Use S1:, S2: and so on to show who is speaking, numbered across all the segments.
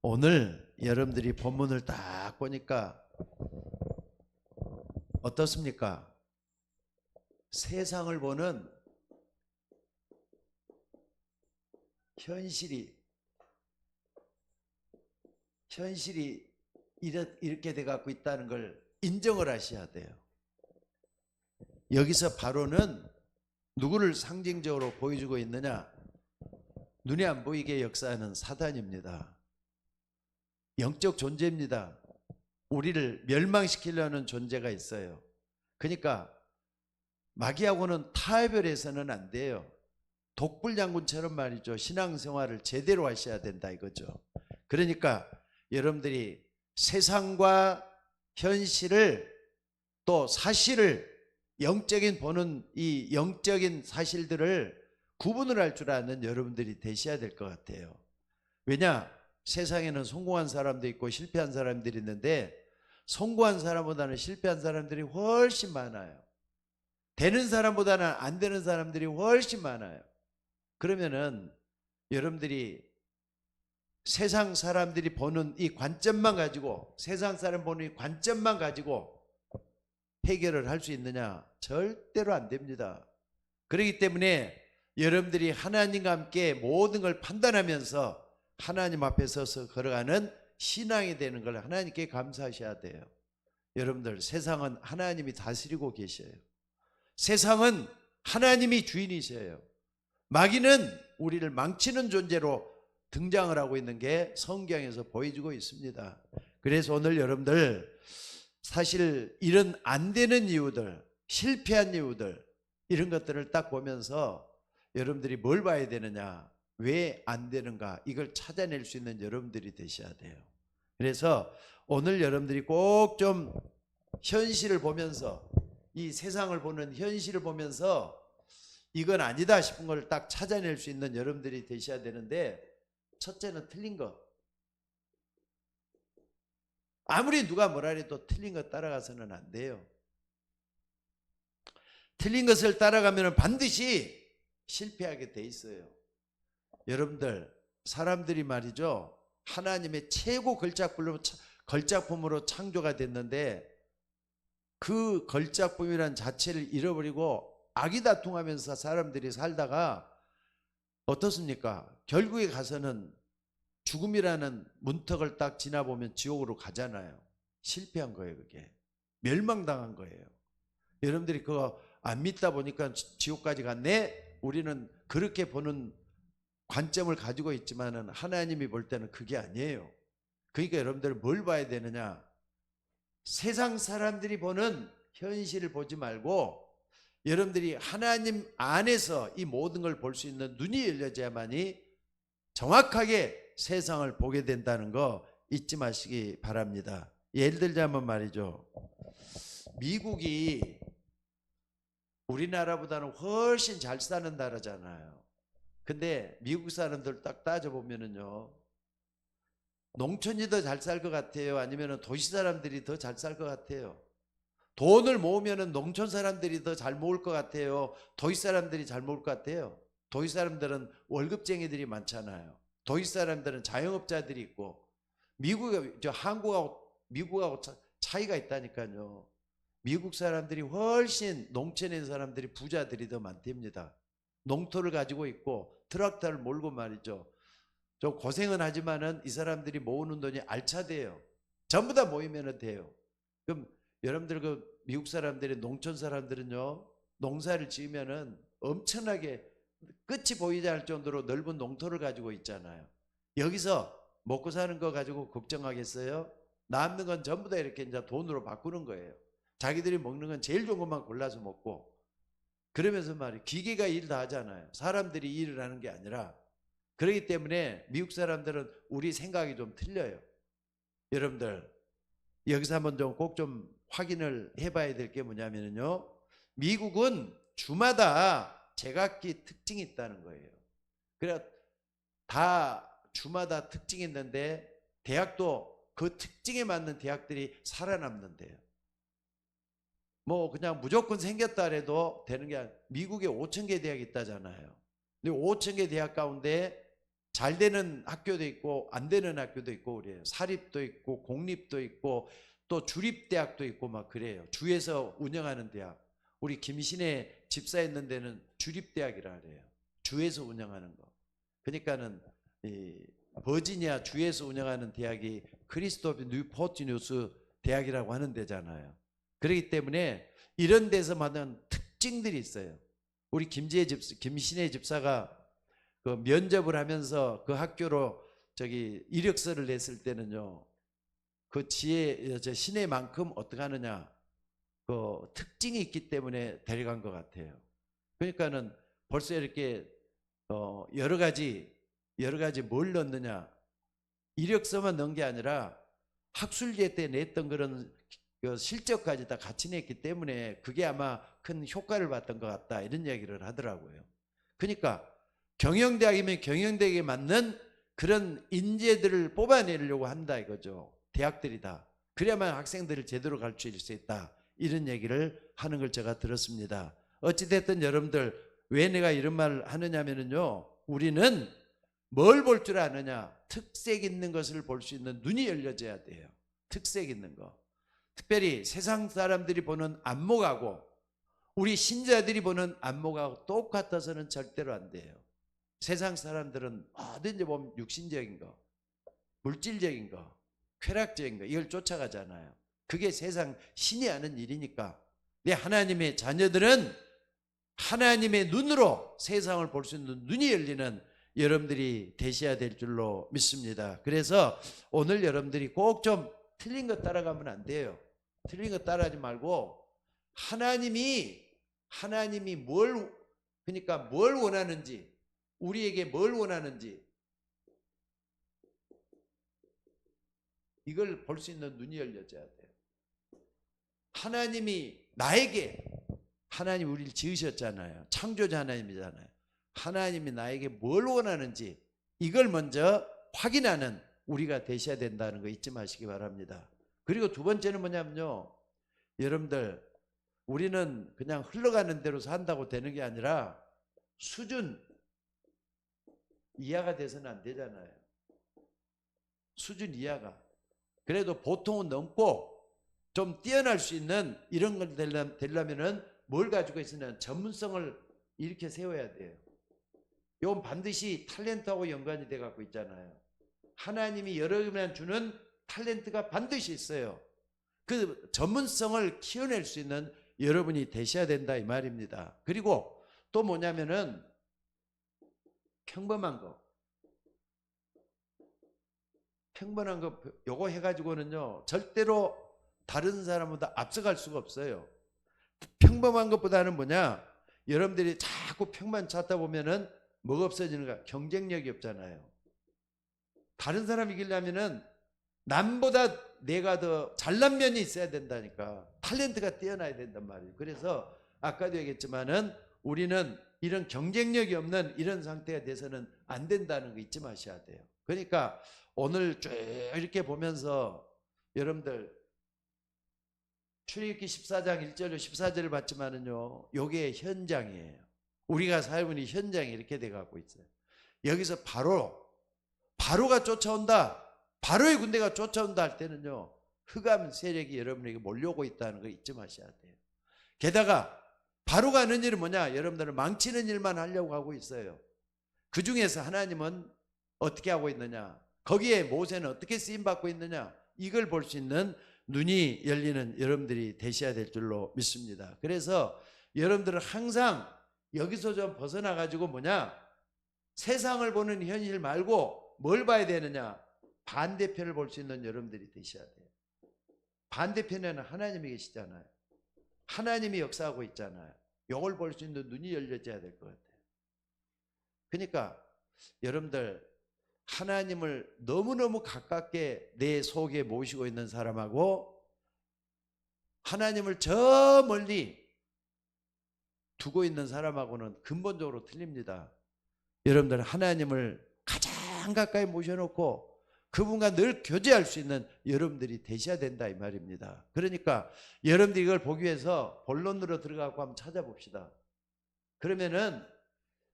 S1: 오늘 여러분들이 본문을 딱 보니까 어떻습니까? 세상을 보는 현실이 이렇게 돼 갖고 있다는 걸 인정을 하셔야 돼요. 여기서 바로는 누구를 상징적으로 보여주고 있느냐? 눈에 안 보이게 역사하는 사단입니다. 영적 존재입니다. 우리를 멸망시키려는 존재가 있어요. 그러니까 마귀하고는 타협해서는 안 돼요. 독불장군처럼 말이죠. 신앙생활을 제대로 하셔야 된다 이거죠. 그러니까 여러분들이 세상과 현실을 또 사실을 영적인 보는 이 영적인 사실들을 구분을 할 줄 아는 여러분들이 되셔야 될 것 같아요. 왜냐? 세상에는 성공한 사람도 있고 실패한 사람들이 있는데 성공한 사람보다는 실패한 사람들이 훨씬 많아요. 되는 사람보다는 안 되는 사람들이 훨씬 많아요. 그러면은 여러분들이 세상 사람들이 보는 이 관점만 가지고 세상 사람 보는 이 관점만 가지고 해결을 할 수 있느냐? 절대로 안 됩니다. 그렇기 때문에 여러분들이 하나님과 함께 모든 걸 판단하면서 하나님 앞에 서서 걸어가는 신앙이 되는 걸 하나님께 감사하셔야 돼요. 여러분들, 세상은 하나님이 다스리고 계셔요. 세상은 하나님이 주인이셔요. 마귀는 우리를 망치는 존재로 등장을 하고 있는 게 성경에서 보여주고 있습니다. 그래서 오늘 여러분들 사실 이런 안 되는 이유들, 실패한 이유들 이런 것들을 딱 보면서 여러분들이 뭘 봐야 되느냐? 왜 안 되는가? 이걸 찾아낼 수 있는 여러분들이 되셔야 돼요. 그래서 오늘 여러분들이 꼭 좀 현실을 보면서 이 세상을 보는 현실을 보면서 이건 아니다 싶은 걸 딱 찾아낼 수 있는 여러분들이 되셔야 되는데 첫째는 틀린 것. 아무리 누가 뭐라 해도 틀린 것 따라가서는 안 돼요. 틀린 것을 따라가면 반드시 실패하게 돼 있어요. 여러분들, 사람들이 말이죠, 하나님의 최고 걸작품으로 창조가 됐는데 그 걸작품이란 자체를 잃어버리고 아기다툼하면서 사람들이 살다가 어떻습니까? 결국에 가서는 죽음이라는 문턱을 딱 지나보면 지옥으로 가잖아요. 실패한 거예요. 그게 멸망당한 거예요. 여러분들이 그거 안 믿다 보니까 지옥까지 갔네? 우리는 그렇게 보는 관점을 가지고 있지만은 하나님이 볼 때는 그게 아니에요. 그러니까 여러분들 뭘 봐야 되느냐? 세상 사람들이 보는 현실을 보지 말고 여러분들이 하나님 안에서 이 모든 걸 볼 수 있는 눈이 열려져야만이 정확하게 세상을 보게 된다는 거 잊지 마시기 바랍니다. 예를 들자면 말이죠, 미국이 우리나라보다는 훨씬 잘 사는 나라잖아요. 근데 미국 사람들 딱 따져보면은요, 농촌이 더 잘 살 것 같아요? 아니면 도시 사람들이 더 잘 살 것 같아요? 돈을 모으면은 농촌 사람들이 더 잘 모을 것 같아요? 도시 사람들이 잘 모을 것 같아요? 도시 사람들은 월급쟁이들이 많잖아요. 도시 사람들은 자영업자들이 있고, 한국하고 미국하고 차이가 있다니까요. 미국 사람들이 훨씬 농촌에 있는 사람들이 부자들이 더 많답니다. 농토를 가지고 있고 트랙터를 몰고 말이죠. 좀 고생은 하지만은 이 사람들이 모으는 돈이 알차대요. 전부 다 모이면 돼요. 그럼 여러분들 그 미국 사람들이 농촌 사람들은요, 농사를 지으면은 엄청나게 끝이 보이지 않을 정도로 넓은 농토를 가지고 있잖아요. 여기서 먹고 사는 거 가지고 걱정하겠어요? 남는 건 전부 다 이렇게 이제 돈으로 바꾸는 거예요. 자기들이 먹는 건 제일 좋은 것만 골라서 먹고, 그러면서 말이에요, 기계가 일 다 하잖아요. 사람들이 일을 하는 게 아니라. 그렇기 때문에 미국 사람들은 우리 생각이 좀 틀려요. 여러분들 여기서 한번 좀 꼭 좀 확인을 해봐야 될 게 뭐냐면요, 미국은 주마다 제각기 특징이 있다는 거예요. 그래 다 주마다 특징이 있는데 대학도 그 특징에 맞는 대학들이 살아남는데요. 뭐 그냥 무조건 생겼다 해도 되는 게 아니라 미국에 5,000개 대학이 있다잖아요. 근데 5,000개 대학 가운데 잘 되는 학교도 있고 안 되는 학교도 있고 그래요. 사립도 있고 공립도 있고 또 주립대학도 있고 막 그래요. 주에서 운영하는 대학. 우리 김신혜 집사 있는 데는 주립대학이라 그래요. 주에서 운영하는 거. 그러니까는 이 버지니아 주에서 운영하는 대학이 크리스토프 뉴포티누스 대학이라고 하는 데잖아요. 그렇기 때문에 이런 데서 받는 특징들이 있어요. 우리 김신혜 집사가 그 면접을 하면서 그 학교로 이력서를 냈을 때는요, 그 시내만큼 어떻게 하느냐, 그 특징이 있기 때문에 데려간 것 같아요. 그러니까는 벌써 이렇게 여러 가지 뭘 넣느냐, 이력서만 넣은 게 아니라 학술제 때 냈던 그런 그 실적까지 다 같이 냈기 때문에 그게 아마 큰 효과를 봤던 것 같다, 이런 얘기를 하더라고요. 그러니까 경영대학이면 경영대학에 맞는 그런 인재들을 뽑아내려고 한다 이거죠. 대학들이 다. 그래야만 학생들을 제대로 가르칠 수 있다, 이런 얘기를 하는 걸 제가 들었습니다. 어찌됐든 여러분들, 왜 내가 이런 말을 하느냐면요, 우리는 뭘 볼 줄 아느냐, 특색 있는 것을 볼 수 있는 눈이 열려져야 돼요. 특색 있는 거. 특별히 세상 사람들이 보는 안목하고 우리 신자들이 보는 안목하고 똑같아서는 절대로 안 돼요. 세상 사람들은 어딘지 보면 육신적인 거, 물질적인 거, 쾌락적인 거, 이걸 쫓아가잖아요. 그게 세상 신이 하는 일이니까 내 하나님의 자녀들은 하나님의 눈으로 세상을 볼 수 있는 눈이 열리는 여러분들이 되셔야 될 줄로 믿습니다. 그래서 오늘 여러분들이 꼭 좀 틀린 거 따라가면 안 돼요. 틀린 거 따라하지 말고 하나님이 그러니까 뭘 원하는지, 우리에게 뭘 원하는지 이걸 볼 수 있는 눈이 열려져야 돼요. 하나님이 하나님 우리를 지으셨잖아요. 창조자 하나님이잖아요. 하나님이 나에게 뭘 원하는지 이걸 먼저 확인하는 우리가 되셔야 된다는 거 잊지 마시기 바랍니다. 그리고 두 번째는 뭐냐면요, 여러분들, 우리는 그냥 흘러가는 대로 산다고 되는 게 아니라 수준 이하가 돼서는 안 되잖아요. 수준 이하가. 그래도 보통은 넘고 좀 뛰어날 수 있는 이런 걸 되려면은 뭘 가지고 있으면 전문성을 이렇게 세워야 돼요. 이건 반드시 탤런트하고 연관이 돼 갖고 있잖아요. 하나님이 여러분한테 주는 탤런트가 반드시 있어요. 그 전문성을 키워낼 수 있는 여러분이 되셔야 된다, 이 말입니다. 그리고 또 뭐냐면은 평범한 거 요거 해가지고는요 절대로 다른 사람보다 앞서갈 수가 없어요. 평범한 것보다는 뭐냐, 여러분들이 자꾸 평만 찾다 보면은 뭐가 없어지는 거야? 경쟁력이 없잖아요. 다른 사람 이기려면은 남보다 내가 더 잘난 면이 있어야 된다니까. 탤런트가 뛰어나야 된단 말이에요. 그래서 아까도 얘기했지만은 우리는 이런 경쟁력이 없는 이런 상태가 돼서는 안 된다는 거 잊지 마셔야 돼요. 그러니까 오늘 쭉 이렇게 보면서 여러분들 출애굽기 14장 1절로 14절을 봤지만은요, 요게 현장이에요. 우리가 살고 있는 현장이 이렇게 돼 갖고 있어요. 여기서 바로가 쫓아온다, 바로의 군대가 쫓아온다 할 때는요, 흑암 세력이 여러분에게 몰려오고 있다는 거 잊지 마셔야 돼요. 게다가 바로가 하는 일은 뭐냐, 여러분들은 망치는 일만 하려고 하고 있어요. 그 중에서 하나님은 어떻게 하고 있느냐, 거기에 모세는 어떻게 쓰임받고 있느냐, 이걸 볼 수 있는 눈이 열리는 여러분들이 되셔야 될 줄로 믿습니다. 그래서 여러분들은 항상 여기서 좀 벗어나 가지고 뭐냐, 세상을 보는 현실 말고 뭘 봐야 되느냐, 반대편을 볼 수 있는 여러분들이 되셔야 돼요. 반대편에는 하나님이 계시잖아요. 하나님이 역사하고 있잖아요. 이걸 볼 수 있는 눈이 열려져야 될 것 같아요. 그러니까 여러분들, 하나님을 너무너무 가깝게 내 속에 모시고 있는 사람하고 하나님을 저 멀리 두고 있는 사람하고는 근본적으로 틀립니다. 여러분들, 하나님을 가장 가까이 모셔놓고 그분과 늘 교제할 수 있는 여러분들이 되셔야 된다, 이 말입니다. 그러니까 여러분들이 이걸 보기 위해서 본론으로 들어가고 한번 찾아봅시다. 그러면은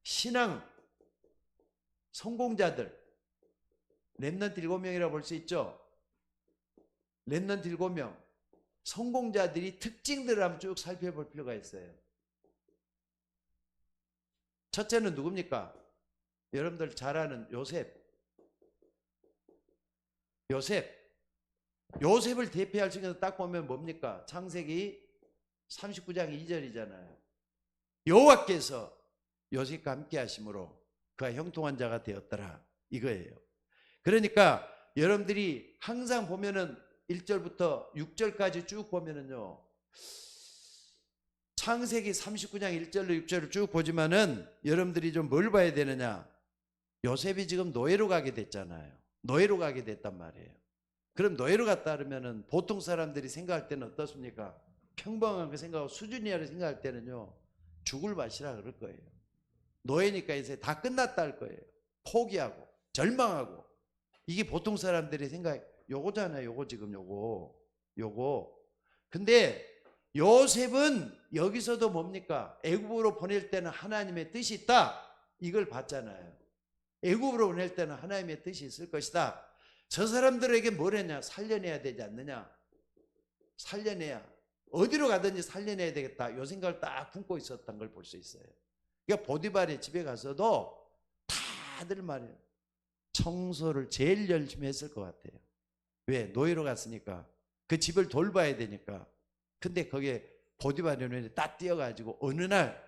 S1: 신앙, 성공자들 렘넌트 7명이라고 볼 수 있죠. 렘넌트 7명 성공자들이 특징들을 한번 쭉 살펴볼 필요가 있어요. 첫째는 누굽니까? 여러분들 잘 아는 요셉을 대표할 수 있는 딱 보면 뭡니까? 창세기 39장 2절이잖아요. 여호와께서 요셉과 함께 하심으로 그가 형통한 자가 되었더라 이거예요. 그러니까 여러분들이 항상 보면은 1절부터 6절까지 쭉 보면은요, 창세기 39장 1절로 6절을 쭉 보지만은 여러분들이 좀 뭘 봐야 되느냐? 요셉이 지금 노예로 가게 됐잖아요. 노예로 가게 됐단 말이에요. 그럼 노예로 갔다 그러면은 보통 사람들이 생각할 때는 어떻습니까? 평범한 거 생각하고 수준이라고 생각할 때는요, 죽을 맛이라 그럴 거예요. 노예니까 이제 다 끝났다 할 거예요. 포기하고 절망하고. 이게 보통 사람들이 생각, 요거잖아요. 요거 지금 요거. 근데 요셉은 여기서도 뭡니까? 애굽으로 보낼 때는 하나님의 뜻이 있다. 이걸 봤잖아요. 애굽으로 보낼 때는 하나님의 뜻이 있을 것이다. 저 사람들에게 뭘 했냐? 살려내야 되지 않느냐? 살려내야. 어디로 가든지 살려내야 되겠다. 요 생각을 딱 품고 있었던 걸 볼 수 있어요. 그러니까 보디발의 집에 가서도 다들 말이에요. 청소를 제일 열심히 했을 것 같아요. 왜? 노예로 갔으니까. 그 집을 돌봐야 되니까. 근데 거기에 보디발의 눈에 딱 띄어가지고 어느 날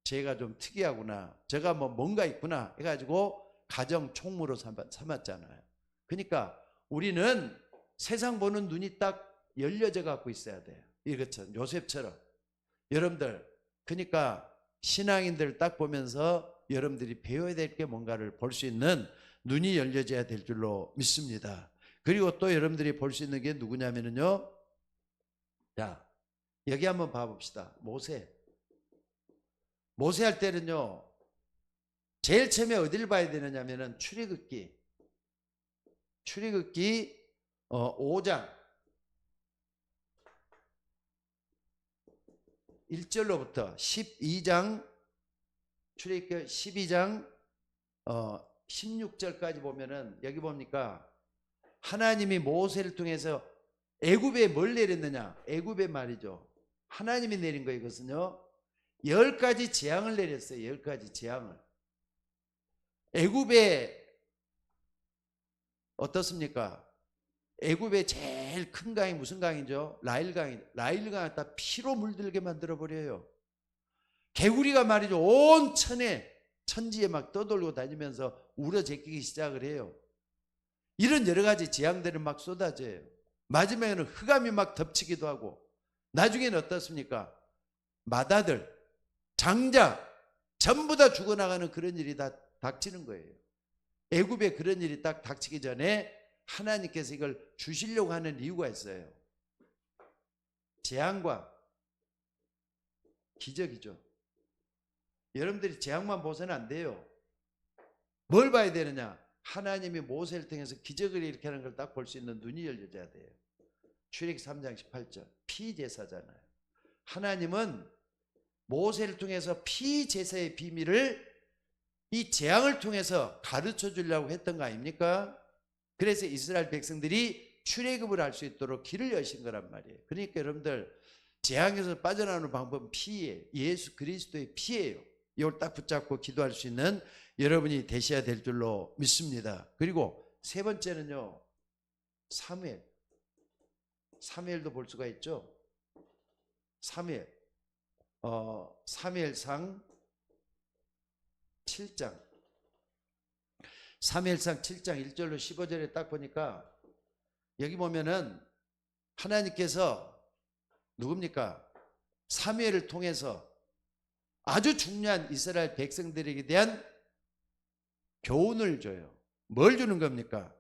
S1: 제가 좀 특이하구나. 제가 뭐 뭔가 있구나 해가지고 가정 총무로 삼았잖아요. 그러니까 우리는 세상 보는 눈이 딱 열려져 갖고 있어야 돼요. 이것처럼 요셉처럼. 여러분들 그러니까 신앙인들 딱 보면서 여러분들이 배워야 될 게 뭔가를 볼 수 있는 눈이 열려져야 될 줄로 믿습니다. 그리고 또 여러분들이 볼 수 있는 게 누구냐면요. 자, 여기 한번 봐봅시다. 모세 할 때는요, 제일 처음에 어디를 봐야 되느냐면은 출애굽기 5장 1절로부터 12장 출애굽기 12장 16절까지 보면은 여기 뭡니까? 하나님이 모세를 통해서 애굽에 뭘 내렸느냐? 애굽에 말이죠. 하나님이 내린 거 이것은요. 10가지 재앙을 내렸어요. 10가지 재앙을. 애굽에 어떻습니까? 애굽의 제일 큰 강이 무슨 강이죠? 라일강이. 라일강을 다 피로 물들게 만들어 버려요. 개구리가 말이죠. 온 천지에 막 떠돌고 다니면서 우러제끼기 시작을 해요. 이런 여러 가지 재앙들을 막 쏟아져요. 마지막에는 흑암이 막 덮치기도 하고, 나중에는 어떻습니까? 마다들, 장자 전부 다 죽어나가는 그런 일이 다 닥치는 거예요. 애굽에 그런 일이 딱 닥치기 전에 하나님께서 이걸 주시려고 하는 이유가 있어요. 재앙과 기적이죠. 여러분들이 재앙만 보서는 안 돼요. 뭘 봐야 되느냐? 하나님이 모세를 통해서 기적을 일으키는 걸 딱 볼 수 있는 눈이 열려져야 돼요. 출애굽기 3장 18절 피제사잖아요. 하나님은 모세를 통해서 피제사의 비밀을 이 재앙을 통해서 가르쳐 주려고 했던 거 아닙니까? 그래서 이스라엘 백성들이 출애굽을 할 수 있도록 길을 여신 거란 말이에요. 그러니까 여러분들 재앙에서 빠져나오는 방법은 피예요. 예수 그리스도의 피예요. 이걸 딱 붙잡고 기도할 수 있는 여러분이 되셔야 될 줄로 믿습니다. 그리고 세 번째는요, 사무엘도 볼 수가 있죠. 사무엘상 7장 1절로 15절에 딱 보니까 여기 보면은 하나님께서 누굽니까? 사무엘을 통해서 아주 중요한 이스라엘 백성들에게 대한 교훈을 줘요. 뭘 주는 겁니까?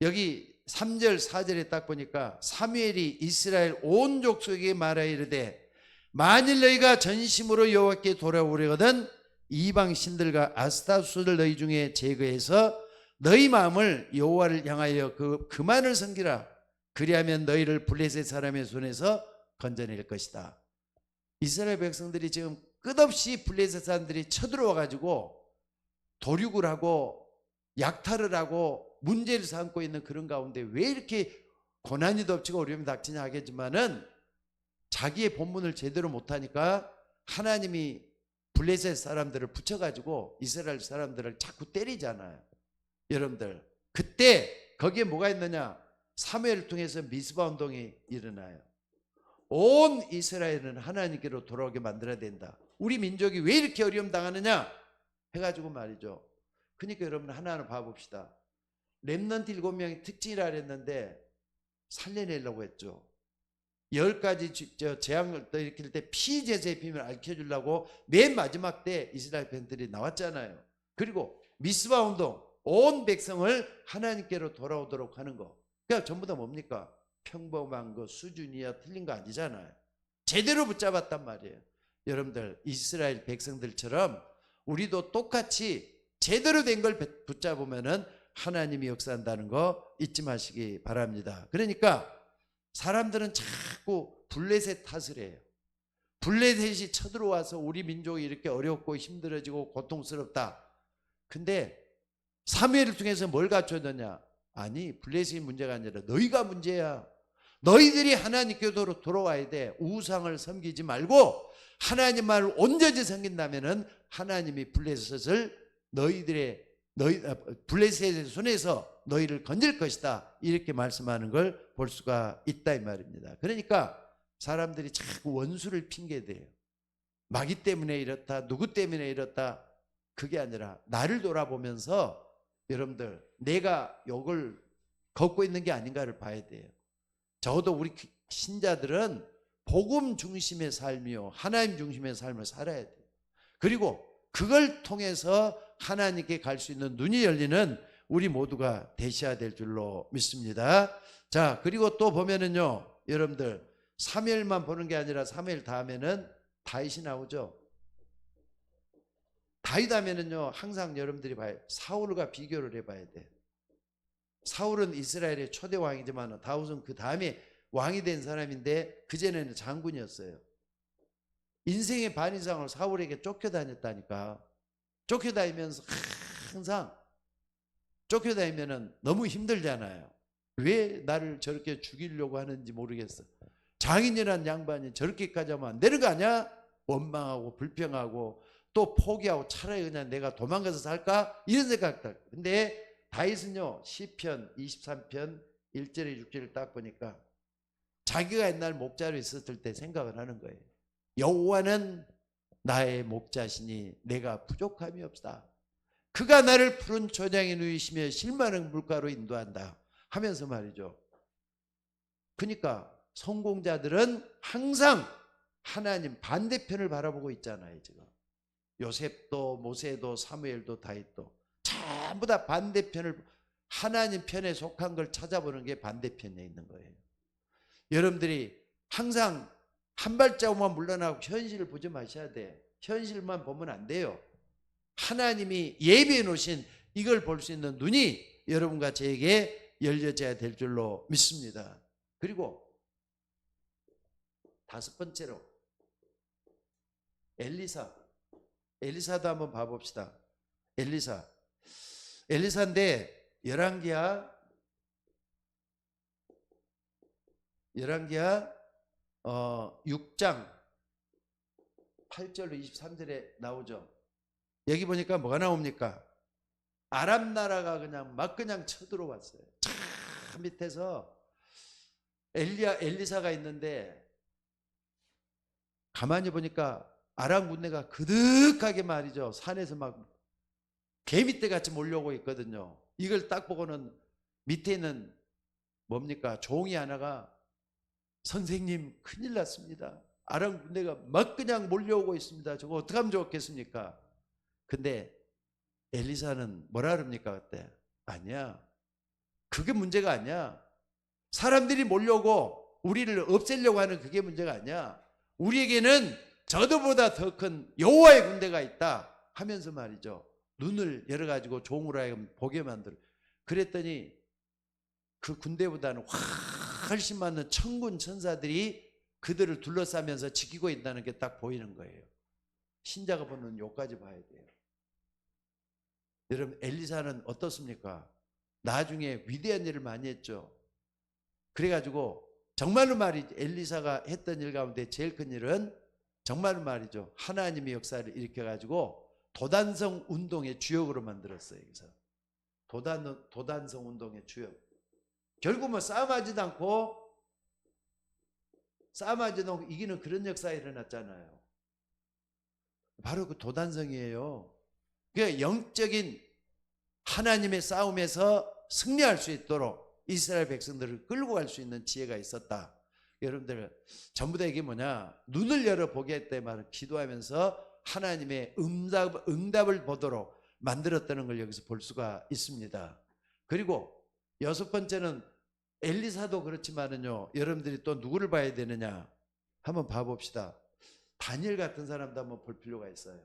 S1: 여기 3절 4절에 딱 보니까 사무엘이 이스라엘 온 족속에게 말하여 이르되 만일 너희가 전심으로 여호와께 돌아오려거든 이방 신들과 아스타수를 너희 중에 제거해서 너희 마음을 여호와를 향하여 그만을 섬기라. 그리하면 너희를 블레셋 사람의 손에서 건져낼 것이다. 이스라엘 백성들이 지금 끝없이 블레셋 사람들이 쳐들어와 가지고 도륙을 하고 약탈을 하고 문제를 삼고 있는 그런 가운데 왜 이렇게 고난이 덮치고 어려움이 닥치냐 하겠지만은 자기의 본분을 제대로 못하니까 하나님이 블레셋 사람들을 붙여가지고 이스라엘 사람들을 자꾸 때리잖아요. 여러분들 그때 거기에 뭐가 있느냐? 사무엘을 통해서 미스바 운동이 일어나요. 온 이스라엘은 하나님께로 돌아오게 만들어야 된다. 우리 민족이 왜 이렇게 어려움 당하느냐 해가지고 말이죠. 그러니까 여러분 하나하나 봐봅시다. 렘넌트 7명이 특징이라 그랬는데 살려내려고 했죠. 10가지 재앙을 일으킬 때 피제사의 비밀을 알려주려고 맨 마지막 때 이스라엘 팬들이 나왔잖아요. 그리고 미스바 운동, 온 백성을 하나님께로 돌아오도록 하는 거. 그러니까 전부 다 뭡니까? 평범한 거, 수준이야 틀린 거 아니잖아요. 제대로 붙잡았단 말이에요. 여러분들 이스라엘 백성들처럼 우리도 똑같이 제대로 된 걸 붙잡으면은 하나님이 역사한다는 거 잊지 마시기 바랍니다. 그러니까 사람들은 자꾸 블레셋 탓을 해요. 블레셋이 쳐들어와서 우리 민족이 이렇게 어렵고 힘들어지고 고통스럽다. 근데 사무엘을 통해서 뭘 갖춰졌냐? 아니 블레셋이 문제가 아니라 너희가 문제야. 너희들이 하나님께로 돌아와야 돼. 우상을 섬기지 말고 하나님만을 온전히 섬긴다면은 하나님이 블레셋을 블레셋의 손에서 너희를 건질 것이다. 이렇게 말씀하는 걸 볼 수가 있다 이 말입니다. 그러니까 사람들이 자꾸 원수를 핑계대요. 마귀 때문에 이렇다, 누구 때문에 이렇다. 그게 아니라 나를 돌아보면서 여러분들 내가 욕을 걷고 있는 게 아닌가를 봐야 돼요. 적어도 우리 신자들은 복음 중심의 삶이요 하나님 중심의 삶을 살아야 돼요. 그리고 그걸 통해서 하나님께 갈 수 있는 눈이 열리는 우리 모두가 되셔야 될 줄로 믿습니다. 자, 그리고 또 보면은요, 여러분들 사무엘만 보는 게 아니라 사무엘 다음에는 다윗이 나오죠. 다윗 하면은요, 항상 여러분들이 봐요. 사울과 비교를 해봐야 돼. 사울은 이스라엘의 초대 왕이지만 다윗은 그 다음에 왕이 된 사람인데 그전에는 장군이었어요. 인생의 반 이상을 사울에게 쫓겨다녔다니까. 쫓겨다니면서 항상 쫓겨다니면 너무 힘들잖아요. 왜 나를 저렇게 죽이려고 하는지 모르겠어. 장인이란 양반이 저렇게까지 하면 안 되는 거 아니야? 원망하고 불평하고 또 포기하고 차라리 그냥 내가 도망가서 살까? 이런 생각들. 근데 다윗은요 시편 23편 1절에 6절을 딱 보니까 자기가 옛날 목자로 있었을 때 생각을 하는 거예요. 여호와는 나의 목자시니 내가 부족함이 없다. 그가 나를 푸른 초장에 누이시며 실만한 물가로 인도한다 하면서 말이죠. 그러니까 성공자들은 항상 하나님 반대편을 바라보고 있잖아요. 지금 요셉도 모세도 사무엘도 다윗도 전부 다 반대편을 하나님 편에 속한 걸 찾아보는 게 반대편에 있는 거예요. 여러분들이 항상 한 발자국만 물러나고 현실을 보지 마셔야 돼. 현실만 보면 안 돼요. 하나님이 예비해 놓으신 이걸 볼 수 있는 눈이 여러분과 저에게 열려져야 될 줄로 믿습니다. 그리고 다섯 번째로 엘리사도 한번 봐봅시다. 엘리사인데 열왕기하 6장 8절로 23절에 나오죠. 여기 보니까 뭐가 나옵니까? 아람 나라가 그냥 쳐들어왔어요. 참 밑에서 엘리사가 있는데 가만히 보니까 아람 군대가 그득하게 말이죠. 산에서 막 개미떼 같이 몰려오고 있거든요. 이걸 딱 보고는 밑에 있는 뭡니까? 종이 하나가 선생님 큰일 났습니다. 아람 군대가 막 그냥 몰려오고 있습니다. 저거 어떻게 하면 좋겠습니까? 근데 엘리사는 뭐라 그럽니까 그때? 아니야. 그게 문제가 아니야. 사람들이 몰려오고 우리를 없애려고 하는 그게 문제가 아니야. 우리에게는 저도보다 더 큰 여호와의 군대가 있다 하면서 말이죠. 눈을 열어가지고 종으로 하여금 보게 만들어. 그랬더니 그 군대보다는 훨씬 많은 천군 천사들이 그들을 둘러싸면서 지키고 있다는 게 딱 보이는 거예요. 신자가 보는 요까지 봐야 돼요. 여러분 엘리사는 어떻습니까? 나중에 위대한 일을 많이 했죠. 그래가지고 정말로 말이죠. 엘리사가 했던 일 가운데 제일 큰 일은 정말로 말이죠. 하나님의 역사를 일으켜가지고 도단성 운동의 주역으로 만들었어요. 그래서 도단성 운동의 주역. 결국 뭐 싸움하지도 않고 이기는 그런 역사가 일어났잖아요. 바로 그 도단성이에요. 그러니까 영적인 하나님의 싸움에서 승리할 수 있도록 이스라엘 백성들을 끌고 갈 수 있는 지혜가 있었다. 여러분들 전부 다 이게 뭐냐? 눈을 열어보게 했대 말은 기도하면서 하나님의 응답을 보도록 만들었다는 걸 여기서 볼 수가 있습니다. 그리고 여섯 번째는 엘리사도 그렇지만은요, 여러분들이 또 누구를 봐야 되느냐? 한번 봐봅시다. 다니엘 같은 사람도 한번 볼 필요가 있어요.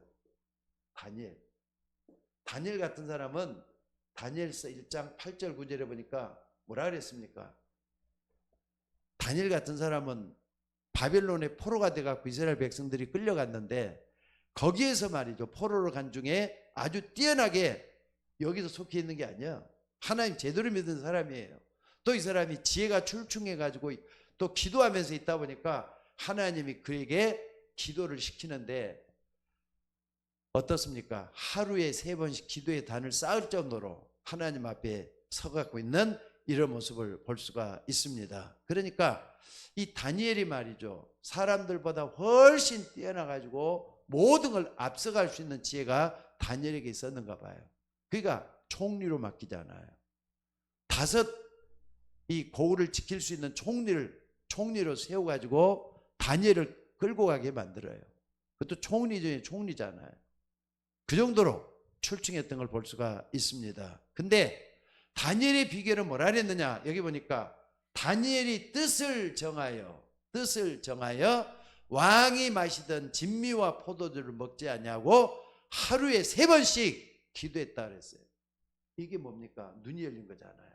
S1: 다니엘 같은 사람은 다니엘서 1장 8절 9절에 보니까 뭐라 그랬습니까? 다니엘 같은 사람은 바벨론의 포로가 돼갖고 이스라엘 백성들이 끌려갔는데 거기에서 말이죠. 포로로 간 중에 아주 뛰어나게 여기서 속해 있는 게 아니야. 하나님 제대로 믿는 사람이에요. 또 이 사람이 지혜가 출중해가지고 또 기도하면서 있다 보니까 하나님이 그에게 기도를 시키는데 어떻습니까? 하루에 3번씩 기도의 단을 쌓을 정도로 하나님 앞에 서갖고 있는 이런 모습을 볼 수가 있습니다. 그러니까 이 다니엘이 말이죠. 사람들보다 훨씬 뛰어나가지고 모든 걸 앞서갈 수 있는 지혜가 다니엘에게 있었는가 봐요. 그러니까 총리로 맡기잖아요. 5 이 고을을 지킬 수 있는 총리로 세워가지고 다니엘을 끌고 가게 만들어요. 그것도 총리 중에 총리잖아요. 그 정도로 출중했던 걸 볼 수가 있습니다. 근데 다니엘의 비결은 뭐라 그랬느냐? 여기 보니까 다니엘이 뜻을 정하여 왕이 마시던 진미와 포도주를 먹지 않냐고 하루에 3번씩 기도했다 그랬어요. 이게 뭡니까? 눈이 열린 거잖아요.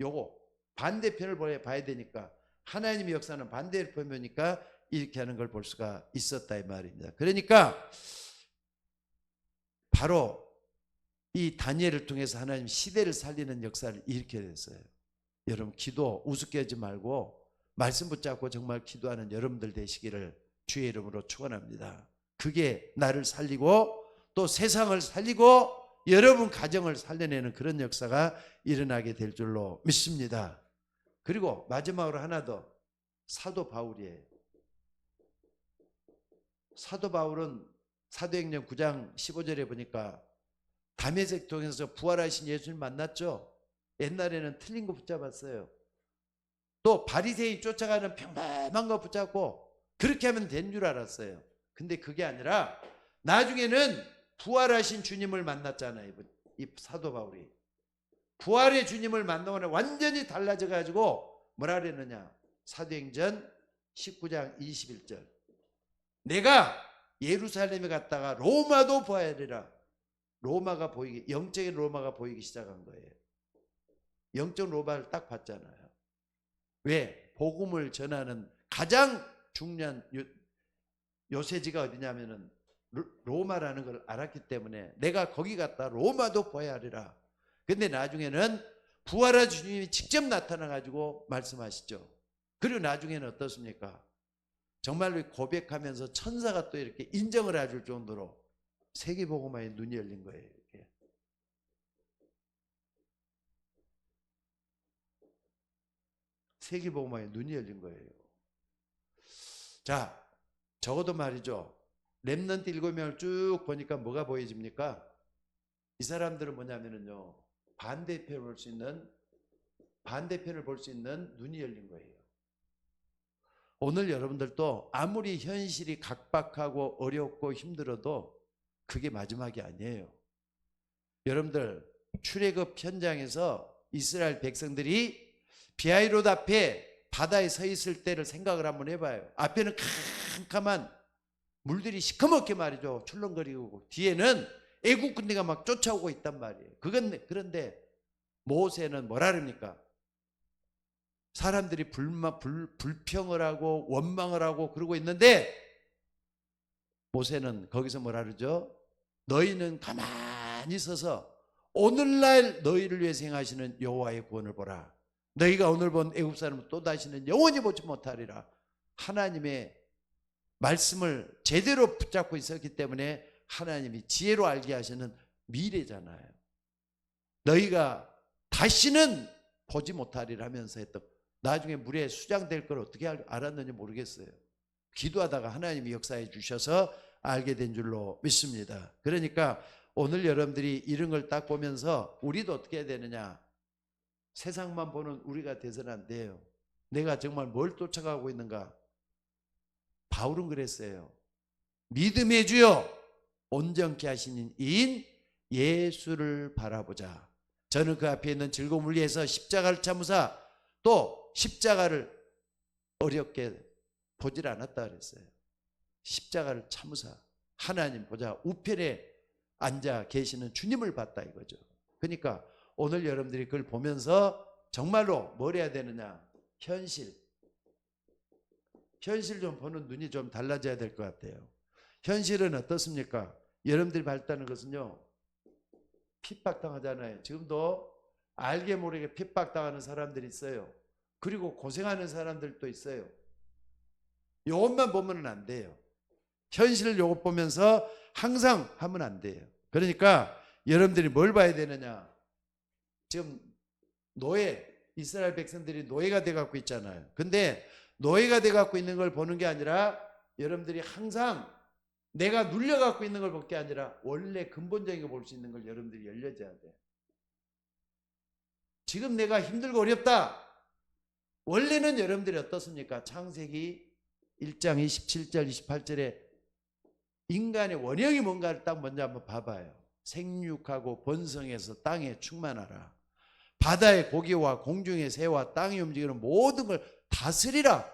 S1: 요거 반대편을 봐야 되니까 하나님의 역사는 반대편이니까 이렇게 하는 걸 볼 수가 있었다 이 말입니다. 그러니까 바로 이 다니엘을 통해서 하나님 시대를 살리는 역사를 일으켜야 됐어요. 여러분 기도 우습게 하지 말고 말씀 붙잡고 정말 기도하는 여러분들 되시기를 주의 이름으로 축원합니다. 그게 나를 살리고 또 세상을 살리고 여러분 가정을 살려내는 그런 역사가 일어나게 될 줄로 믿습니다. 그리고 마지막으로 하나 더, 사도 바울이에요. 사도 바울은 사도행전 9장 15절에 보니까 다메섹 통해서 부활하신 예수님 만났죠. 옛날에는 틀린 거 붙잡았어요. 또 바리새인 쫓아가는 평범한 거 붙잡고 그렇게 하면 된 줄 알았어요. 근데 그게 아니라 나중에는 부활하신 주님을 만났잖아요. 이 사도 바울이 부활의 주님을 만나고 완전히 달라져 가지고 뭐라 그랬느냐? 사도행전 19장 21절 내가 예루살렘에 갔다가 로마도 봐야 되라. 로마가 보이기, 영적인 로마가 보이기 시작한 거예요. 영적 로마를 딱 봤잖아요. 왜? 복음을 전하는 가장 중요한 요새지가 어디냐면은 로마라는 걸 알았기 때문에 내가 거기 갔다 로마도 봐야 하리라. 근데 나중에는 부활한 주님이 직접 나타나 가지고 말씀하시죠. 그리고 나중에는 어떻습니까? 정말로 고백하면서 천사가 또 이렇게 인정을 해줄 정도로 세계복음화에 눈이 열린 거예요. 이렇게. 세계복음화에 눈이 열린 거예요. 자, 적어도 말이죠. 렘넌트 7명을 쭉 보니까 뭐가 보여집니까? 이 사람들은 뭐냐면요. 반대편을 볼 수 있는 눈이 열린 거예요. 오늘 여러분들도 아무리 현실이 각박하고 어렵고 힘들어도 그게 마지막이 아니에요. 여러분들 출애굽 현장에서 이스라엘 백성들이 비하이롯 앞에 바다에 서 있을 때를 생각을 한번 해봐요. 앞에는 캄캄한 물들이 시커멓게 말이죠. 출렁거리고 뒤에는 애국 군대가 막 쫓아오고 있단 말이에요. 그런데 모세는 뭐라 그럽니까? 사람들이 불평을 하고 원망을 하고 그러고 있는데 모세는 거기서 뭐라 그러죠? 너희는 가만히 서서 오늘날 너희를 위해 행하시는 여호와의 구원을 보라. 너희가 오늘 본 애굽 사람을 또 다시는 영원히 보지 못하리라. 하나님의 말씀을 제대로 붙잡고 있었기 때문에 하나님이 지혜로 알게 하시는 미래잖아요. 너희가 다시는 보지 못하리라 하면서 했던, 나중에 물에 수장될 걸 어떻게 알았는지 모르겠어요. 기도하다가 하나님이 역사해 주셔서 알게 된 줄로 믿습니다. 그러니까 오늘 여러분들이 이런 걸 딱 보면서 우리도 어떻게 해야 되느냐, 세상만 보는 우리가 돼서는 안 돼요. 내가 정말 뭘 쫓아가고 있는가. 바울은 그랬어요. 믿음의 주여 온전케 하시는 이인 예수를 바라보자. 저는 그 앞에 있는 즐거움을 위해서 십자가를 참으사 또 십자가를 어렵게 보질 않았다 그랬어요. 십자가를 참으사 하나님 보자 우편에 앉아 계시는 주님을 봤다 이거죠. 그러니까 오늘 여러분들이 그걸 보면서 정말로 뭘 해야 되느냐, 현실 좀 보는 눈이 좀 달라져야 될 것 같아요. 현실은 어떻습니까? 여러분들이 발달하는 것은요, 핍박당하잖아요. 지금도 알게 모르게 핍박당하는 사람들이 있어요. 그리고 고생하는 사람들도 있어요. 요것만 보면 안 돼요. 현실을 요것 보면서 항상 하면 안 돼요. 그러니까 여러분들이 뭘 봐야 되느냐, 지금 이스라엘 백성들이 노예가 돼 갖고 있잖아요. 근데 노예가 돼 갖고 있는 걸 보는 게 아니라 여러분들이 항상 내가 눌려 갖고 있는 걸 볼 게 아니라 원래 근본적인 걸 볼 수 있는 걸 여러분들이 열려져야 돼요. 지금 내가 힘들고 어렵다. 원래는 여러분들이 어떻습니까? 창세기 1장 27절 28절에 인간의 원형이 뭔가를 딱 먼저 한번 봐봐요. 생육하고 번성해서 땅에 충만하라. 바다의 고기와 공중의 새와 땅이 움직이는 모든 걸 다스리라.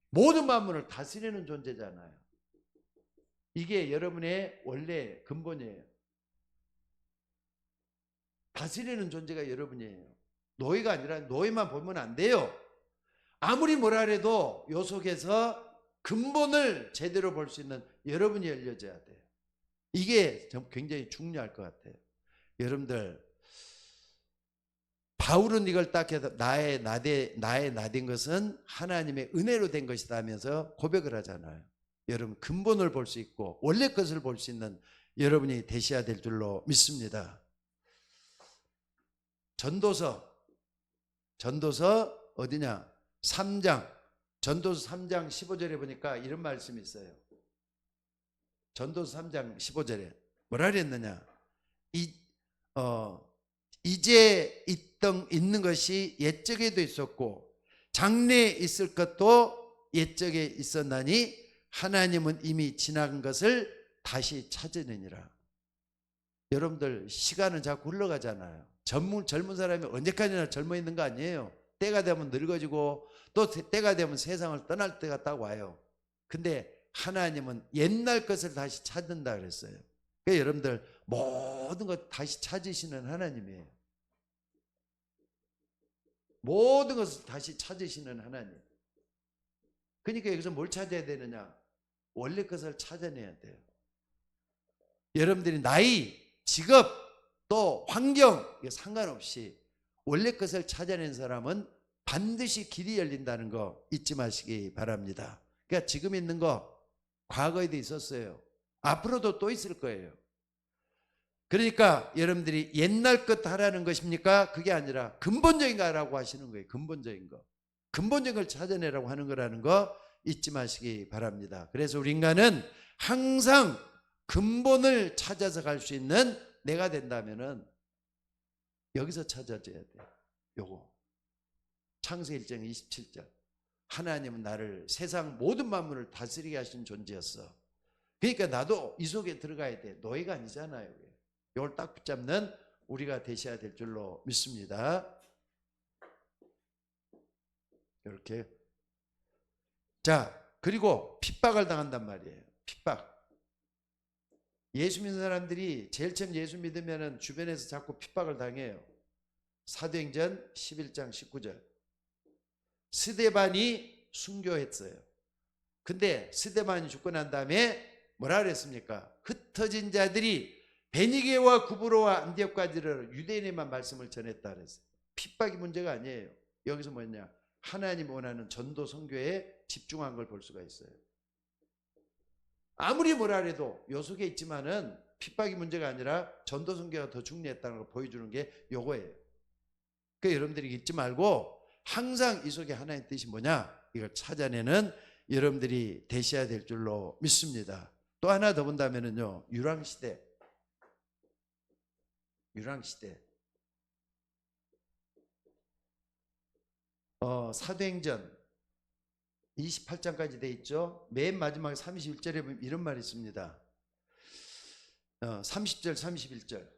S1: 모든 만물을 다스리는 존재잖아요. 이게 여러분의 원래 근본이에요. 다스리는 존재가 여러분이에요. 노예가 아니라 노예만 보면 안 돼요. 아무리 뭐라 해도 요 속에서 근본을 제대로 볼 수 있는 여러분이 열려져야 돼요. 이게 굉장히 중요할 것 같아요. 여러분들, 바울은 이걸 딱 해서 나의 나된 것은 하나님의 은혜로 된 것이다 하면서 고백을 하잖아요. 여러분, 근본을 볼 수 있고 원래 것을 볼 수 있는 여러분이 되셔야 될 줄로 믿습니다. 전도서 어디냐? 3장, 전도서 3장 15절에 보니까 이런 말씀이 있어요. 전도서 3장 15절에 뭐라 그랬느냐? 이제 있는 것이 옛적에도 있었고 장래에 있을 것도 옛적에 있었나니 하나님은 이미 지나간 것을 다시 찾으느니라. 여러분들, 시간은 자꾸 흘러가잖아요. 젊은 사람이 언제까지나 젊어 있는 거 아니에요. 때가 되면 늙어지고 또 때가 되면 세상을 떠날 때가 딱 와요. 근데 하나님은 옛날 것을 다시 찾는다 그랬어요. 그러니까 여러분들, 모든 것 다시 찾으시는 하나님이에요. 모든 것을 다시 찾으시는 하나님. 그러니까 여기서 뭘 찾아야 되느냐? 원래 것을 찾아내야 돼요. 여러분들이 나이, 직업, 또 환경 상관없이 원래 것을 찾아낸 사람은 반드시 길이 열린다는 거 잊지 마시기 바랍니다. 그러니까 지금 있는 거 과거에도 있었어요. 앞으로도 또 있을 거예요. 그러니까 여러분들이 옛날 것 하라는 것입니까? 그게 아니라 근본적인 거라고 하시는 거예요. 근본적인 거. 근본적인 걸 찾아내라고 하는 거라는 거 잊지 마시기 바랍니다. 그래서 우리 인간은 항상 근본을 찾아서 갈 수 있는 내가 된다면은 여기서 찾아져야 돼요. 요거. 창세기 1장 27절. 하나님은 나를 세상 모든 만물을 다스리게 하신 존재였어. 그러니까 나도 이 속에 들어가야 돼. 노예가 아니잖아요. 이걸 딱 붙잡는 우리가 되셔야 될 줄로 믿습니다. 이렇게. 자, 그리고 핍박을 당한단 말이에요. 핍박. 예수 믿는 사람들이 제일 처음 예수 믿으면 주변에서 자꾸 핍박을 당해요. 사도행전 11장 19절. 스데반이 순교했어요. 근데 스데반이 죽고 난 다음에 뭐라 그랬습니까? 흩어진 자들이 베니게와 구브로와 안디옥까지를 유대인에만 말씀을 전했다 그랬어요. 핍박이 문제가 아니에요. 여기서 뭐냐? 하나님 원하는 전도 선교에 집중한 걸 볼 수가 있어요. 아무리 뭐라 해도 요 속에 있지만은 핍박이 문제가 아니라 전도 선교가 더 중요했다는 걸 보여주는 게 요거예요. 그러니까 여러분들이 잊지 말고 항상 이 속에 하나님의 뜻이 뭐냐? 이걸 찾아내는 여러분들이 되셔야 될 줄로 믿습니다. 또 하나 더 본다면은요, 유랑시대. 사도행전 28장까지 돼 있죠. 맨 마지막 31절에 보면 이런 말이 있습니다. 30절 31절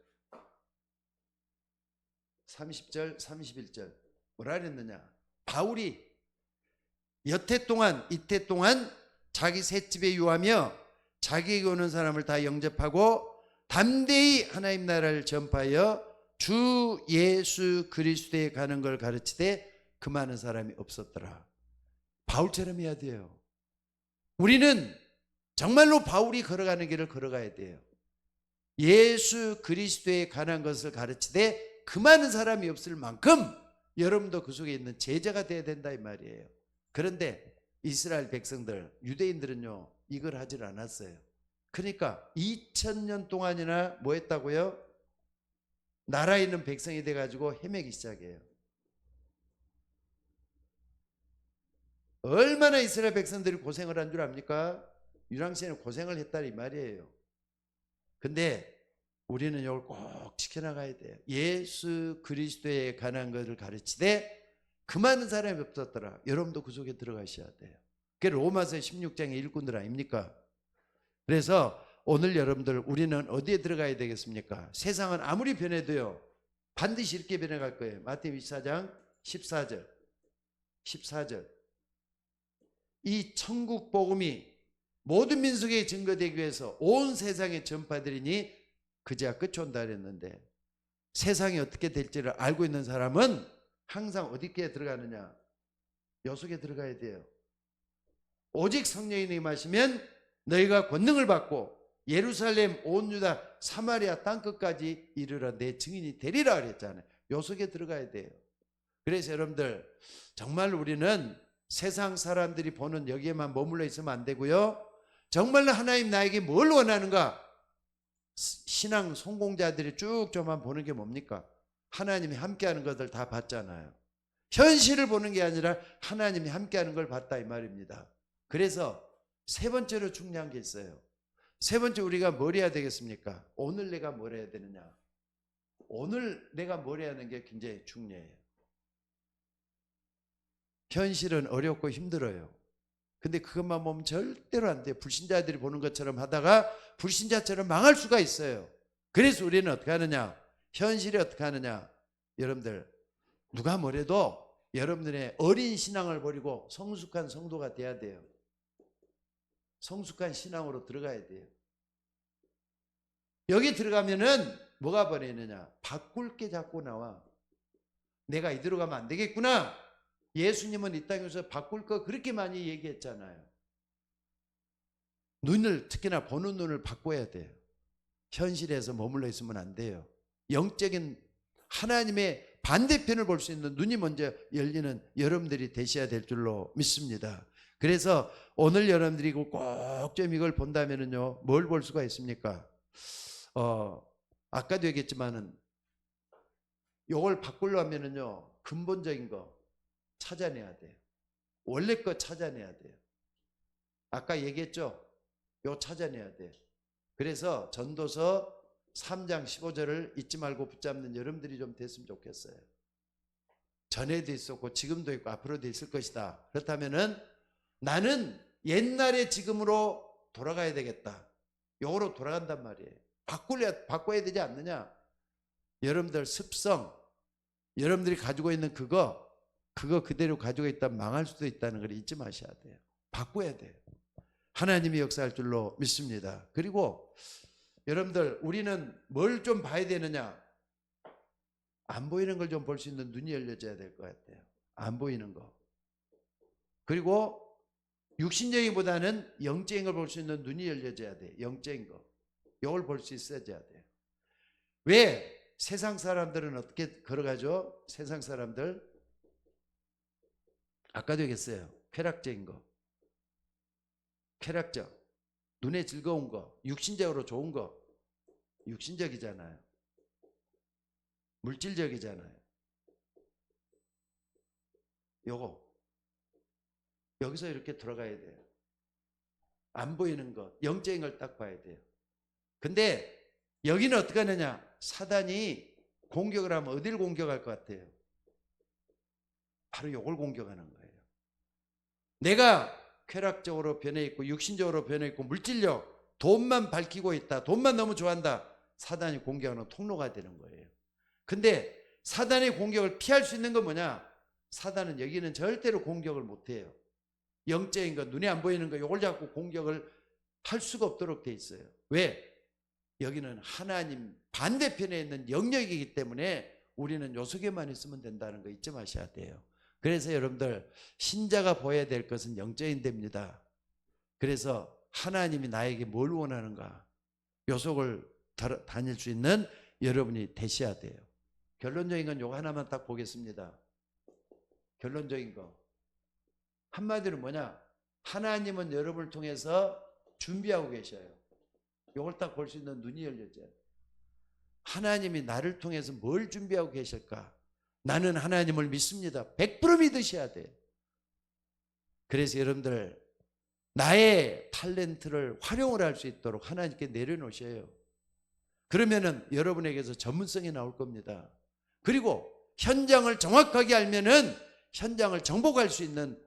S1: 30절 31절 뭐라 그랬느냐? 바울이 여태 동안 이태 동안 자기 셋집에 유하며 자기에게 오는 사람을 다 영접하고 담대히 하나님 나라를 전파하여 주 예수 그리스도에 가는 걸 가르치되 그 많은 사람이 없었더라. 바울처럼 해야 돼요. 우리는 정말로 바울이 걸어가는 길을 걸어가야 돼요. 예수 그리스도에 관한 것을 가르치되 그 많은 사람이 없을 만큼 여러분도 그 속에 있는 제자가 되어야 된다 이 말이에요. 그런데 이스라엘 백성들, 유대인들은요 이걸 하질 않았어요. 그러니까 2000년 동안이나 뭐 했다고요? 나라에 있는 백성이 돼가지고 헤매기 시작해요. 얼마나 이스라엘 백성들이 고생을 한 줄 압니까? 유랑시에는 고생을 했다 이 말이에요. 근데 우리는 이걸 꼭 지켜나가야 돼요. 예수 그리스도에 관한 것을 가르치되 그 많은 사람이 없었더라. 여러분도 그 속에 들어가셔야 돼요. 그게 로마서 16장의 일꾼들 아닙니까? 그래서 오늘 여러분들 우리는 어디에 들어가야 되겠습니까? 세상은 아무리 변해도요 반드시 이렇게 변해갈 거예요. 마태복음 24장 14절 이 천국 복음이 모든 민족에 증거되기 위해서 온 세상에 전파되리니 그제야 끝이 온다 그랬는데 세상이 어떻게 될지를 알고 있는 사람은 항상 어디에 들어가느냐? 요 속에 들어가야 돼요. 오직 성령이 임하시면 너희가 권능을 받고 예루살렘 온 유다 사마리아 땅끝까지 이르러 내 증인이 되리라 그랬잖아요. 요 속에 들어가야 돼요. 그래서 여러분들 정말 우리는 세상 사람들이 보는 여기에만 머물러 있으면 안 되고요. 정말로 하나님 나에게 뭘 원하는가? 신앙 성공자들이 쭉 저만 보는 게 뭡니까? 하나님이 함께하는 것들 다 봤잖아요. 현실을 보는 게 아니라 하나님이 함께하는 걸 봤다 이 말입니다. 그래서 세 번째로 중요한 게 있어요. 세 번째 우리가 뭘 해야 되겠습니까? 오늘 내가 뭘 해야 되느냐? 오늘 내가 뭘 해야 하는 게 굉장히 중요해요. 현실은 어렵고 힘들어요. 근데 그것만 보면 절대로 안 돼요. 불신자들이 보는 것처럼 하다가 불신자처럼 망할 수가 있어요. 그래서 우리는 어떻게 하느냐? 현실이 어떻게 하느냐? 여러분들 누가 뭐래도 여러분들의 어린 신앙을 버리고 성숙한 성도가 돼야 돼요. 성숙한 신앙으로 들어가야 돼요. 여기 들어가면은 뭐가 버리느냐? 바꿀 게 자꾸 나와. 내가 이대로 가면 안 되겠구나. 예수님은 이 땅에서 바꿀 거 그렇게 많이 얘기했잖아요. 눈을 특히나 보는 눈을 바꿔야 돼요. 현실에서 머물러 있으면 안 돼요. 영적인 하나님의 반대편을 볼 수 있는 눈이 먼저 열리는 여러분들이 되셔야 될 줄로 믿습니다. 그래서 오늘 여러분들이 꼭 좀 이걸 본다면은요, 뭘 볼 수가 있습니까? 아까도 얘기했지만은 이걸 바꾸려면은요, 근본적인 거 찾아내야 돼요. 원래 거 찾아내야 돼요. 아까 얘기했죠? 이거 찾아내야 돼요. 그래서 전도서 3장 15절을 잊지 말고 붙잡는 여러분들이 좀 됐으면 좋겠어요. 전에도 있었고 지금도 있고 앞으로도 있을 것이다. 그렇다면은 나는 옛날의 지금으로 돌아가야 되겠다. 요거로 돌아간단 말이에요. 바꿔야 되지 않느냐? 여러분들 습성, 여러분들이 가지고 있는 그거 그대로 가지고 있다면 망할 수도 있다는 걸 잊지 마셔야 돼요. 바꿔야 돼요. 하나님이 역사할 줄로 믿습니다. 그리고 여러분들 우리는 뭘 좀 봐야 되느냐? 안 보이는 걸 좀 볼 수 있는 눈이 열려져야 될 것 같아요. 안 보이는 거. 그리고 육신적이보다는 영적인 걸 볼 수 있는 눈이 열려져야 돼요. 영적인 거. 이걸 볼 수 있어야 돼요. 왜? 세상 사람들은 어떻게 걸어가죠? 세상 사람들 아까도 얘기했어요. 쾌락적인 거, 쾌락적, 눈에 즐거운 거, 육신적으로 좋은 거, 육신적이잖아요. 물질적이잖아요. 요거 여기서 이렇게 들어가야 돼요. 안 보이는 것, 영적인 걸 딱 봐야 돼요. 근데 여기는 어떻게 하느냐? 사단이 공격을 하면 어디를 공격할 것 같아요? 바로 요걸 공격하는 거예요. 내가 쾌락적으로 변해 있고 육신적으로 변해 있고 물질력, 돈만 밝히고 있다. 돈만 너무 좋아한다. 사단이 공격하는 통로가 되는 거예요. 근데 사단의 공격을 피할 수 있는 건 뭐냐? 사단은 여기는 절대로 공격을 못해요. 영적인 거, 눈에 안 보이는 거 이걸 잡고 공격을 할 수가 없도록 돼 있어요. 왜? 여기는 하나님 반대편에 있는 영역이기 때문에 우리는 요 속에만 있으면 된다는 거 잊지 마셔야 돼요. 그래서 여러분들 신자가 보여야 될 것은 영적인 데입니다. 그래서 하나님이 나에게 뭘 원하는가 요 속을 다닐 수 있는 여러분이 되셔야 돼요. 결론적인 건 요거 하나만 딱 보겠습니다. 결론적인 거 한마디로 뭐냐? 하나님은 여러분을 통해서 준비하고 계셔요. 이걸 딱 볼 수 있는 눈이 열려져요. 하나님이 나를 통해서 뭘 준비하고 계실까? 나는 하나님을 믿습니다. 100% 믿으셔야 돼요. 그래서 여러분들 나의 탤런트를 활용을 할 수 있도록 하나님께 내려놓으셔요. 그러면은 여러분에게서 전문성이 나올 겁니다. 그리고 현장을 정확하게 알면은 현장을 정복할 수 있는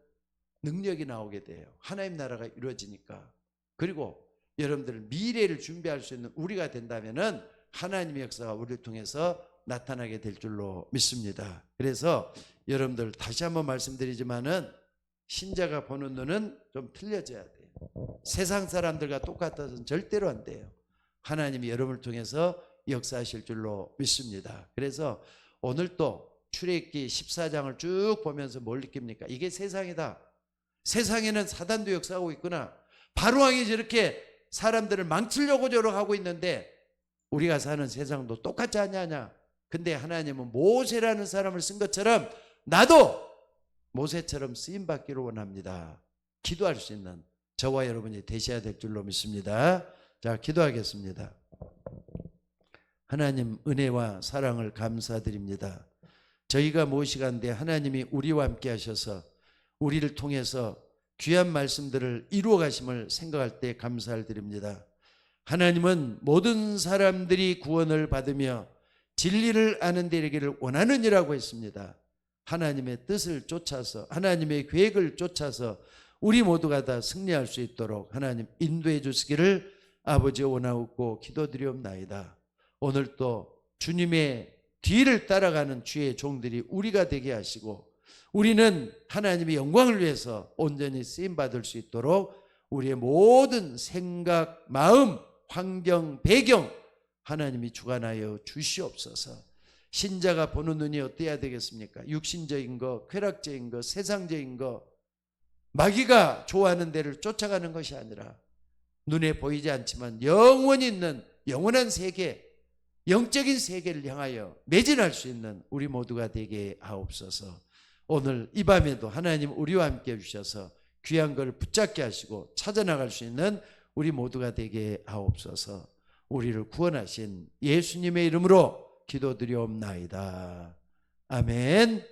S1: 능력이 나오게 돼요. 하나님 나라가 이루어지니까. 그리고 여러분들 미래를 준비할 수 있는 우리가 된다면은 하나님의 역사가 우리를 통해서 나타나게 될 줄로 믿습니다. 그래서 여러분들 다시 한번 말씀드리지만은 신자가 보는 눈은 좀 틀려져야 돼요. 세상 사람들과 똑같아서는 절대로 안 돼요. 하나님이 여러분을 통해서 역사하실 줄로 믿습니다. 그래서 오늘 또 출애굽기 14장을 쭉 보면서 뭘 느낍니까? 이게 세상이다. 세상에는 사단도 역사하고 있구나. 바로왕이 저렇게 사람들을 망치려고 저러고 있는데 우리가 사는 세상도 똑같지 않냐? 근데 하나님은 모세라는 사람을 쓴 것처럼 나도 모세처럼 쓰임받기를 원합니다. 기도할 수 있는 저와 여러분이 되셔야 될 줄로 믿습니다. 자, 기도하겠습니다. 하나님 은혜와 사랑을 감사드립니다. 저희가 무엇이간데 하나님이 우리와 함께 하셔서 우리를 통해서 귀한 말씀들을 이루어 가심을 생각할 때 감사를 드립니다. 하나님은 모든 사람들이 구원을 받으며 진리를 아는 데 이르기를 원하는 이라고 했습니다. 하나님의 뜻을 쫓아서 하나님의 계획을 쫓아서 우리 모두가 다 승리할 수 있도록 하나님 인도해 주시기를 아버지 원하옵고 기도드리옵나이다. 오늘 또 주님의 뒤를 따라가는 주의 종들이 우리가 되게 하시고 우리는 하나님의 영광을 위해서 온전히 쓰임받을 수 있도록 우리의 모든 생각, 마음, 환경, 배경 하나님이 주관하여 주시옵소서. 신자가 보는 눈이 어때야 되겠습니까? 육신적인 거, 쾌락적인 거, 세상적인 거, 마귀가 좋아하는 데를 쫓아가는 것이 아니라 눈에 보이지 않지만 영원히 있는 영원한 세계, 영적인 세계를 향하여 매진할 수 있는 우리 모두가 되게 하옵소서. 오늘 이 밤에도 하나님 우리와 함께 해주셔서 귀한 걸 붙잡게 하시고 찾아나갈 수 있는 우리 모두가 되게 하옵소서. 우리를 구원하신 예수님의 이름으로 기도드리옵나이다. 아멘.